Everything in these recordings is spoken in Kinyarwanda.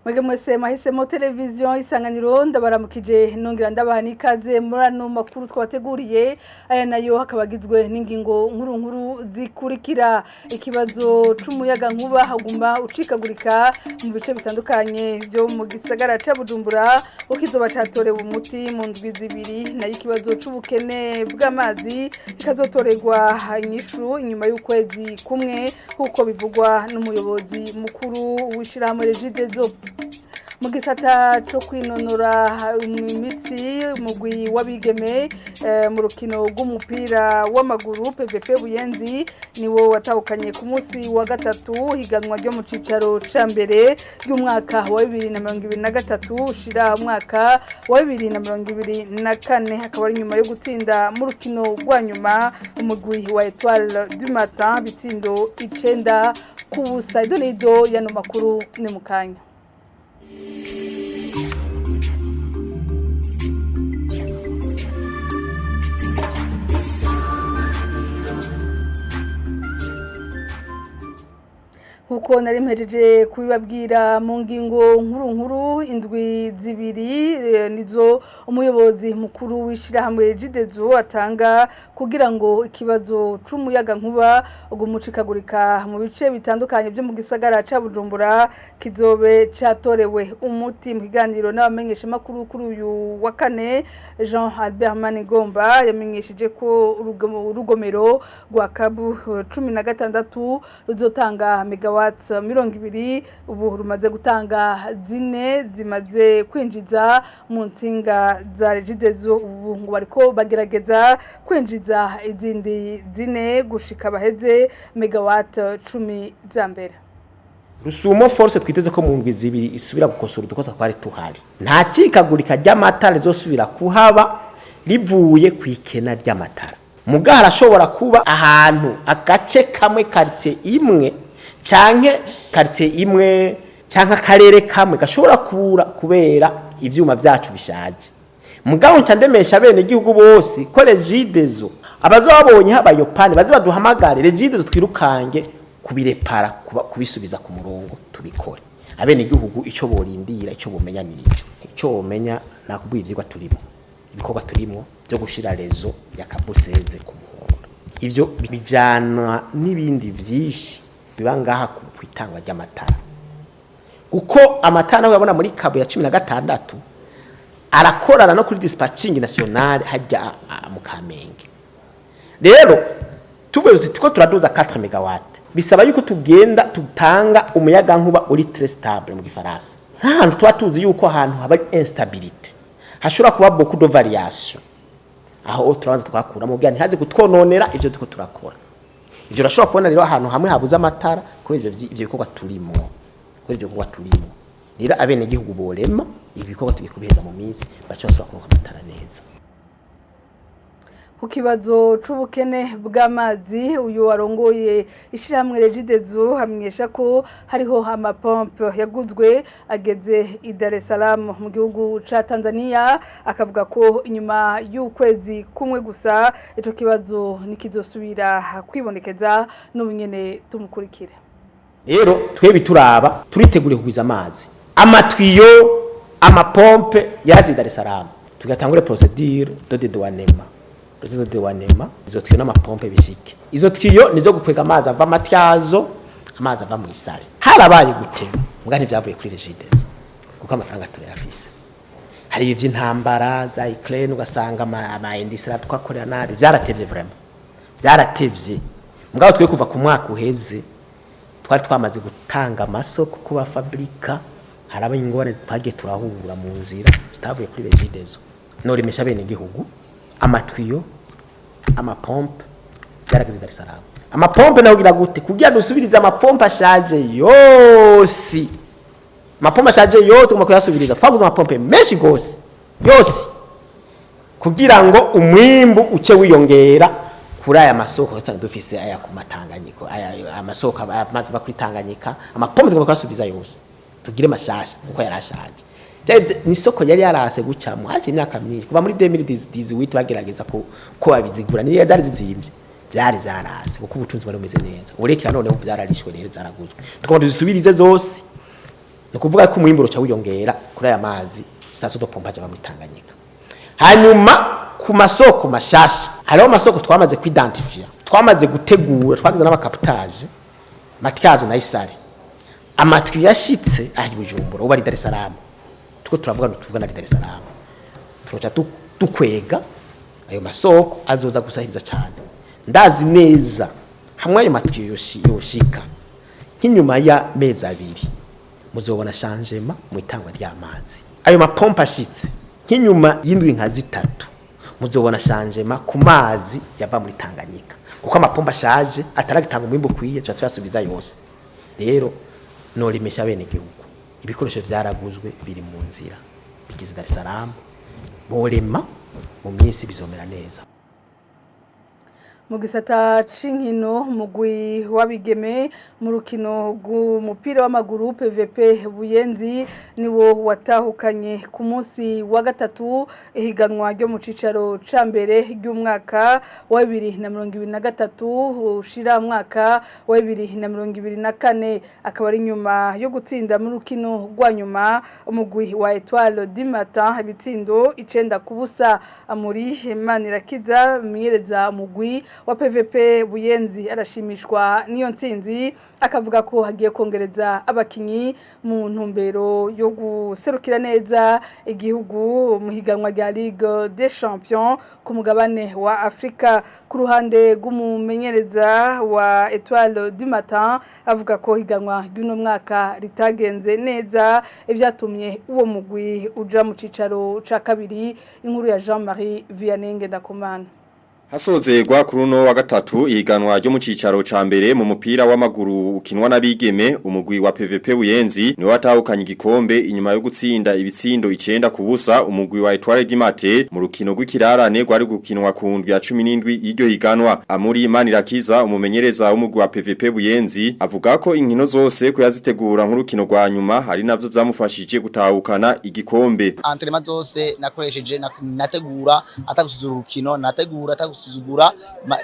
Mwege mwese mahisemo televiziyo Isanganiro ndabaramukije nongera ndabaha nikaze muri ano makuru twabateguriye aya nayo hakabagizwe n'ingingo nkuru zikurikira ikibazo c'umuyaga nkuba haguma ucikagurika mu bice bitandukanye byo mu gisagara ca Bujumbura ukizoba catorewe umuti mu ndwi zibiri nayo ikibazo c'ubukene bw'amazi kikazotorerwa inyishu inyuma y'ukwezi kumwe kuko bivugwa n'umuyobozi mukuru w'ishirahamwe Regidezo mu gisata cyo kwinonora imitsi umugwi w'abigeme mu rukino rw'umupira w'amaguru PVP Buyenzi niwo watahukanye ku munsi wa gatatu higanwa ryo mu cicaro ca mbere y'umwaka wa 2023 ushira umwaka wa 2024 hakaba ari nyuma yo gutsinda mu rukino rwa nyuma umugwi wa Etoile du Matin bitsindo 9 ku busa idonido yano makuru ni mukanya. Huko nari mpejeje kubibabwira mu ngingo nkuru indwi zibiri nizo umuyobozi mukuru w'ishirahamwe Regidezo atanga kugira ngo ikibazo c'umuyaga nkuba ugumucikagurika mu bice bitandukanye byo mu gisagara ca Bujumbura kizobe catorewe umuti mu kiganiro n'abamenyesha makuru kuri uyu wa kane Jean Albert Manigomba yamenyesheje ko urugomero rwa Kabu 16 ruzotanga megawatt 20 ubu rumaze gutanga zine zimaze kwinjiza mu nsinga za Regidezo ubu ngo bariko bagerageza kwinjiza izindi zine gushika baheze megawatt 10 za mbere. Rusumo force twiteze ko mu ndwi zibiri isubira gukosora udukosa kwari tuhari nta cikagurika ry'amatara rizosubira kuhaba rivuye kwikena ry'amatara mugahara ashobora kuba ahantu agace kamwe quartier imwe canke quartier imwe canke akarere kamwe gashobora kubura kubera ivyuma vyacu bishaje mugabo ncandemesha bene igihugu bose ko Regidezo abazabonye habayo pane bazi baduhamagare Regidezo twirukange kubirepara kubisubiza ku murongo tubikore abene igihugu ico borindira ico bomenya nico ico bomenya nakubwiye ivyigwa turimo ibikorwa turimo byo gushira rezo ya kabuseze ku muhondo ivyo bijana n'ibindi vyishi bibangaha kwitangwa ry'amatara kuko amatara yabona muri kabu ya 16 arakorana no kuri dispatching nationale hajya mu Kamenge rero tubeze tuko turaduza 4 megawatt bisaba yuko tugenda tutanga umuyaga nkuba uri très stable mu gifaransa ntantu twatuzi yuko ahantu haba instabilité hashobora kuba beaucoup de variation aho turabanza twakura mu bya ntihaze gutwononera ivyo tuko turakora ivyo rashobora kubona rero ahantu hamwe habuza amatara kuri ivyo bikorwa turimo rero abene igihugu borema ibikorwa tugikubiheza mu minsi bacasura kuronka amatara neza. Ku kibazo c'ubukene bw'amazi uyu warongoye ishiramwe Regidezo hamenyesha ko hariho amapompe yaguzwe ageze i Dar es Salaam mu gihugu ca Tanzania akavuga ko inyuma y'ukwezi kumwe gusa ico kibazo nikizosubira kwibonekeza n'ubunyene tumukurikire. Rero twebwe turaba turitegure kugwiza amazi amatwiyo amapompe yazi Dar es Salaam tugatangura procedure de douanement izo twiyo n'amapompe bishike izo twiyo nizo gukwega amazi ava matyazo amazi ava mu isare harabaye gutema mugani byavuye kuri Regidezo kuko amafaranga turayafise hari ivy'intambara za Ukraine ugasanga ama industrie twakorera nabi byaratevye vraiment byaratevye mugabo twe kuva ku mwaka uheze twari twamaze gutanga amasoko kuba fabrika haraba ingorane twagiye turahura mu nzira zitavuye kuri Regidezo nori mesha bene igihugu amatwiyo amapompe yarageze Dar es Salaam amapompe naho gira gute kugira dusubiriza amapompe ashaje yose amapompe ashaje yose kuma kuyasubiriza twaguze amapompe menshi gose yose kugira ngo umwimbu uce wiyongera kuri aya masoko cyane dufise aya ku Matanganyiko aya amasoko amazi bakuri Tanganyika amapompe tugomba kuyasubiza yose tugire mashasha uko yarashaje ni soko yari yarase gucamwa hari imyaka myinshi kuva muri 2018 bagerageza ko babizigura niyo zari zizimvye byari zarase kuko ubutunzi bari bumeze neza urekera none byararishwe rero zaraguzwe tukaba tuzisubirize zose no kuvuga ko umwimburo cha wiyongera kuri aya mazi station de pompage aba muri Tanganyika. Hanyuma ku masoko mashasha hariho amasoko twamaze kwidentifia, twamaze gutegura, twagize n'abakaputage matyazo na Isare. Amatwi yashitse ahi Bujumbura uba ari Dar es Salaam. Tuko tuvuga na Dar es Salaam. Turocha tukwega ayo masoko azoza gusahiriza cyane. Ndazi neza hamwe ayo matwi yoshika nk'inyuma ya mezi abiri muzobona changement mu itangwa ry'amazi. Ayo mapompa ashitse nk'inyuma y'indwi nka zitatu muzobona changement ku mazi yava muri Tanganyika kuko amapompa ashaje ataragitanga umwimbo kwiye cyo tuyasubiza yose. Rero no rimesha bene gihugu ibikoresho vyaraguzwe biri mu nzira bigize Dar es Salaam borema mu minsi bizomera neza. Mu gisata c'inkino mugwi wabigeme mu rukino rw'umupira w'amaguru PVP Buyenzi niwo watahukanye ku munsi wa gatatu ihiganwa ryo mu cicaro ca mbere ry'umwaka wa 2023 ushira mwaka wa 2024 akaba ari nyuma yo gutsinda mu rukino rwa nyuma umugwi wa Etoile du Matin ibitsindo 9-0 Amuri Manirakiza miyereza mugwi wa PVP Buyenzi arashimishwa niyo ntsinzi akavuga ko hagiye kongereza abakinyi mu ntumbero yo guserukira neza igihugu mu higanwa rya Ligue des Champions ku mugabane wa Afrika. Ku ruhande rw'umumenyereza wa Etoile du Matin avuga ko higanwa ry'uno mwaka ritagenze neza ibyatumye uwo mugwi uja mu cicaro ca kabiri. Inkuru ya Jean-Marie Vianney Ndakomana. Hasozegwa kuri uno wa gatatu ihiganwa ryo mu cicaro ca mbere mu mupira w'amaguru ukinwa n'abigeme umugwi wa PVP Buyenzi ni watahukanye igikombe inyuma yo gutsinda ibitsindo 9-0 umugwi wa Etoile du Matin mu rukino rw'ikirarane rwari gukinwa ku ndwi ya 17 y'iryo higanwa. Amuri Manirakiza umumenyereza w'umugwi wa PVP Buyenzi avuga ko inkino zose ko yazitegura nk'urukino rwa nyuma hari navyo vyamufashije gutahukana igikombe. Entraînement zose nakoresheje nategura atagusuzura urukino nategura suzugura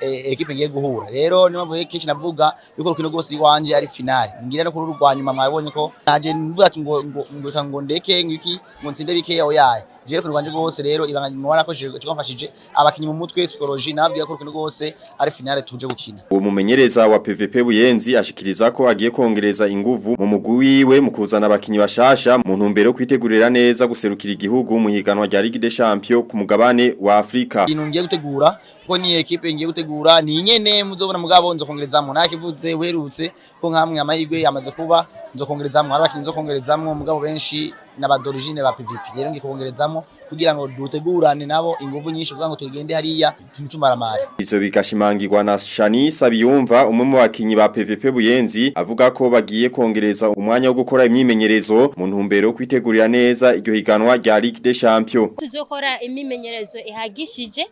equipe ngiye guhura. Rero niyo mvuye kishi navuga yuko rukino rwose iwanje ari finale ngira no kuri rwanyuma mwabonye ko naje mvuga ati ngo ndeke ngiki ngo nsinde bike yawo yaye je ku rwanje rwose. Rero ibanga mubona ko twamfashije abakinyi mu mutwe psychologie nabwiye ko rukino rwose ari finale tuje gukina. Uwo mumenyereza wa PVP Buyenzi ashikiriza ko agiye kongereza inguvu mu mugwi wiwe mu kuzana abakinyi bashasha mu ntumbero kwitegurira neza guserukira igihugu mu higanwa rya Ligue des Champions ku mugabane wa Afrika. Ngiye gutegura ko ni equipe ngiye gutegura ni nyene muzobona mugabo nzokongerezamo nakivuze werutse ko nkamwe amahigwe yamaze kuba nzokongerezamo abakinyi nzokongerezamo mugabo benshi n'abadorigine ba PVP. Rero ngikongerezamo kugira ngo dutegurane nabo inguvu nyinshi kugira ngo tugende hariya tumumaramare. Izo bikashimangirwa na Shani Sabiyumva umwe mu bakinyi ba PVP Buyenzi avuga ko bagiye kongereza umwanya wo gukora imyimenyerezo mu ntumbero kwitegurira neza iryo higanwa rya Ligue des Champions. Tuzokora imyimenyerezo ihagishije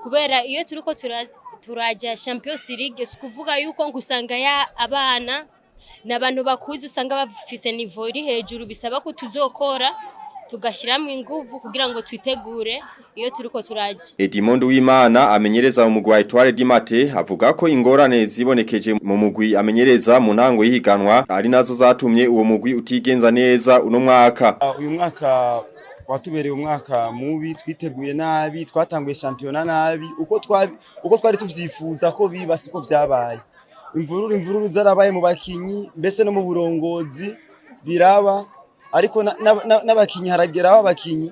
kubera iyo turiko turaja Champions League kuvuga yuko ngusanga ya abana n'abantu bakuze usanga bafise niveau iri hejuru bisaba ko tuzokora tugashiramo inguvu kugira ngo twitegure iyo turiko turaje. Edmond Wimana amenyereza umugwi wa Etoile du Matin avuga ko ingorane zibonekeje mu mugwi amenyereza mu ntango yihiganwa ari nazo zatumye uwo mugwi utigenza neza uno mwaka. Uyu mwaka watubereye umwaka mubi twiteguye nabi twatanguye championnat nabi uko twari tuvyifuza ko biba siko vyabaye. Imvururu zarabaye mu bakinyi mbese no mu burongozi biraba ariko n'abakinyi harageraho abakinyi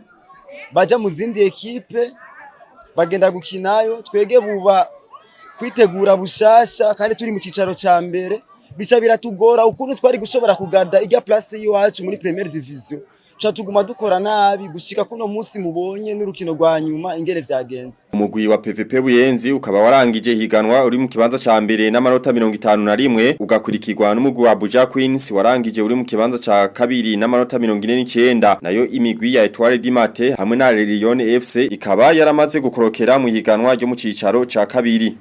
baja mu zindi equipe bagenda gukinayo twege buba kwitegura bushasha kandi turi mu cicaro ca mbere bica biratugora ukuntu twari gushobora kugarda irya place yiwacu muri Première Division tuguma dukora nabi gushika kuno munsi mubonye n'urukino rwa nyuma ingere vyagenze. Umugwi wa PVP Buyenzi ukaba warangije higanwa uri mu kibanza ca mbere n'amanota 51 ugakurikirwa n'umugwi wa Buja Queens warangije uri mu kibanza ca kabiri n'amanota 49 nayo imigwi ya Etoile du Matin hamwe na Lyon FC ikaba yaramaze gukorokera mu higanwa ryo mu cicaro ca kabiri.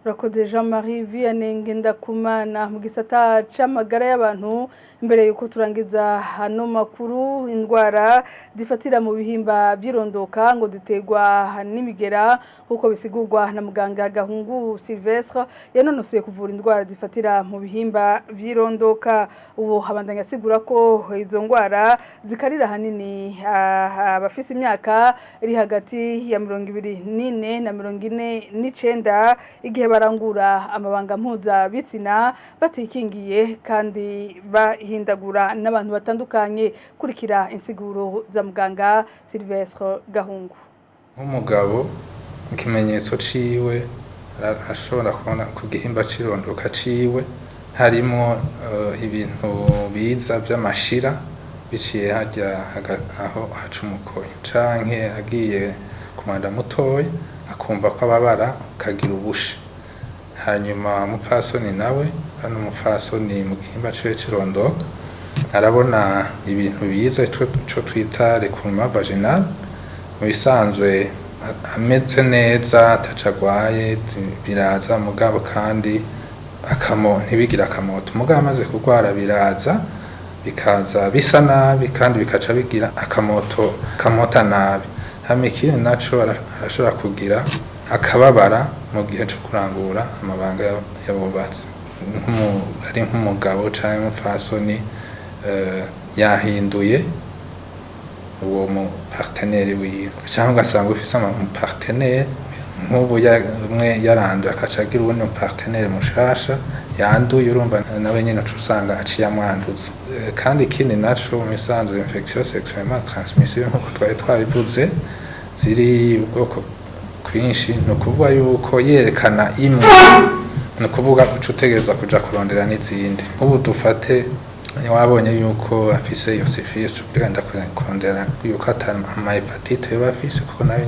Urakoze Jean-Marie Vianney Ngendakumana mu gisata c'amagara y'abantu imbere yuko turangiza hano makuru indwara zifatira mu bihimba by'irondoka ngo ziterwa n'imigera uko bisigurwa na muganga Gahungu Sylvestre yanonosoye kuvura indwara zifatira mu bihimba by'irondoka ubu habandanya asigura ko izo ndwara zikarira hanini abafise imyaka iri hagati ya 24 na 49 igihe barangura amabanga mpuza bitsina batikingiye kandi bahindagura n'abantu batandukanye kurikira insiguro za muganga Sylvestre Gahungu. Umugabo ikimenyetso ciwe ashobora kubona ku gihimba cirondoka ciwe harimo ibintu biza by'amashira biciye hajya aho haca umukoyo canke agiye kumanda mutoya akumva ko ababara kagira ubushe. Hanyuma umupfasoni nawe hano umupfasoni mu gihimba ciwe cirondoka arabona ibintu biza cyo twita recoulement vaginal mu bisanzwe ameze neza atacagwaye biraza mugabo kandi ntibigira akamoto mugabo amaze kurwara biraza bikaza bisa nabi kandi bikaca bigira kamota nabi hama ikindi naco arashobora kugira akababara mu gihe cyo kurangura amabanga y'abubatsi ari nk'umugabo cyangwa umupfasoni yahinduye uwo mu partenaire wiwe cyangwa ugasanga ufise mu partenaire nk'ubu umwe yaranduye akacagira uwo partenaire mushasha yanduye urumva nawe nyine usanga aciye amwanduza kandi ikindi naco mu misanzu infection sexuellement transmissible nk'uko twari twabivuze ziri ubwoko kwinshi no kuvuga yuko yerekana imwe no kuvuga utegereza kuja kurondera n'izindi ubu dufate wabonye yuko afise iyo syphilis ugenda kurondera yuko ama hepatite yo afise kuko nayo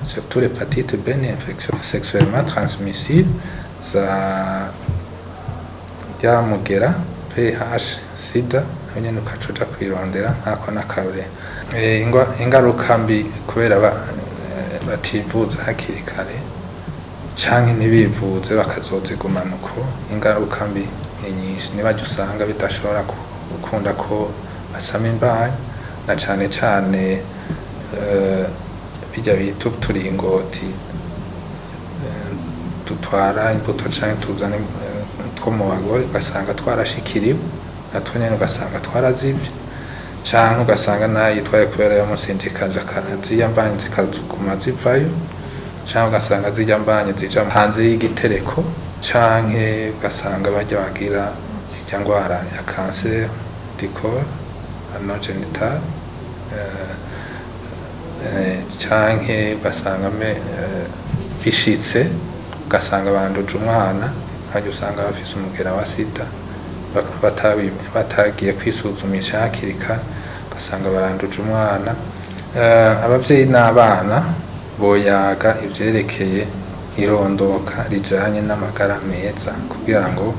surtout l'hépatite B ni infection sexuellement transmissible za mugera PH sida nyene ukacuja kwirondera ntako nakarore ingaruka mbi kubera bativuza hakiri kare canke ntibivuze bakazozigumana uko ingaruka mbi ni nyinshi nibaje usanga bidashobora gukunda ko basama imbanyi na cane cane bijya bita uturingoti tutwara imbuto canke tuzana two mu bagore ugasanga twarashikiriwe natwo nyene ugasanga twarazivye canke ugasanga nayo yitwaye kubera yamusindikaje akaziya mbanyi zikazuguma zivayo canke ugasanga zijya mbanyi zija hanze y'igitereko canke ugasanga bajya bagira irya ngwara ya cancer du corps anogenital canke ugasanga bishitse ugasanga banduje umwana hajya usanga bafise umugera wa sida batagiye kwisuzumisha hakiri kare ugasanga baranduje umwana abavyeyi n'abana boyaga ivyerekeye irondoka rijanye n'amagara meza kugira ngo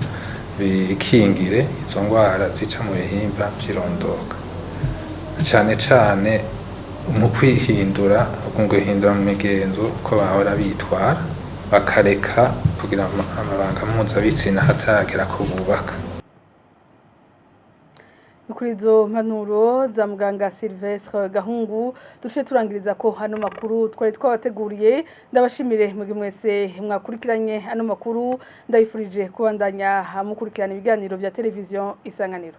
bikingire izo ngwara zica mu bihimba by'irondoka cane cane mu kwihindura mu migenzo uko bahora bitwara bakareka kugira amabanga mpuzabitsina hataragera ko bubaka. Kuri izo mpanuro za muganga Sylvestre Gahungu duce turangiriza ko hano makuru twari twabateguriye ndabashimire mwege mwese mwakurikiranye hano makuru ndabifurije kubandanya mukurikirana ibiganiro vya televiziyo Isanganiro.